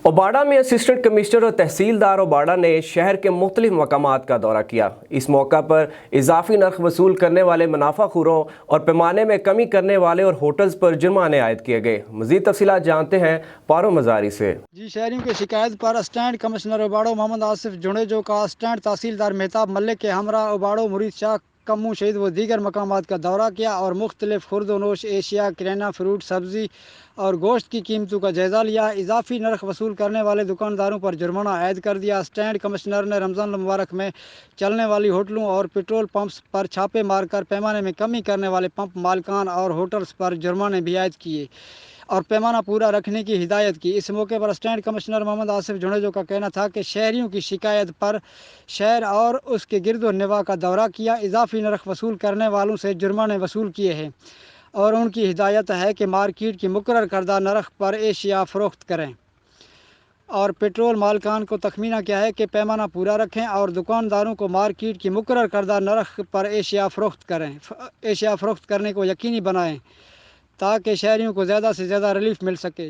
اوباڑہ میں assistant commissioner اور تحصیلدار اوباڑہ نے شہر کے مختلف مقامات کا دورہ کیا۔ اس موقع پر اضافی نرخ وصول کرنے والے منافع خوروں اور پیمانے میں کمی کرنے والے اور ہوٹلز پر جرمانے عائد کیے گئے۔ مزید تفصیلات جانتے ہیں پارو مزاری سے۔ شہریوں کی شکایت پر اسسٹنٹ کمشنر اوباڑہ محمد آصف جنیجو کا اسسٹنٹ تحصیلدار مہتاب ملک کے ہمراہ اوباڑہ مرید شاہ کمو شہید و دیگر مقامات کا دورہ کیا اور مختلف خورد و نوش اشیاء، کریانہ، فروٹ، سبزی اور گوشت کی قیمتوں کا جائزہ لیا۔ اضافی نرخ وصول کرنے والے دکانداروں پر جرمانہ عائد کر دیا۔ اسسٹنٹ کمشنر نے رمضان المبارک میں چلنے والی ہوٹلوں اور پیٹرول پمپس پر چھاپے مار کر پیمانے میں کمی کرنے والے پمپ مالکان اور ہوٹلز پر جرمانے بھی عائد کیے اور پیمانہ پورا رکھنے کی ہدایت کی۔ اس موقع پر اسسٹنٹ کمشنر محمد آصف جنیجو کا کہنا تھا کہ شہریوں کی شکایت پر شہر اور اس کے گرد و نواح کا دورہ کیا، اضافی نرخ وصول کرنے والوں سے جرمانے وصول کیے ہیں اور ان کی ہدایت ہے کہ مارکیٹ کی مقرر کردہ نرخ پر اشیاء فروخت کریں اور پیٹرول مالکان کو تخمینہ کیا ہے کہ پیمانہ پورا رکھیں اور دکانداروں کو مارکیٹ کی مقرر کردہ نرخ پر اشیاء فروخت کرنے کو یقینی بنائیں تاکہ شہریوں کو زیادہ سے زیادہ ریلیف مل سکے۔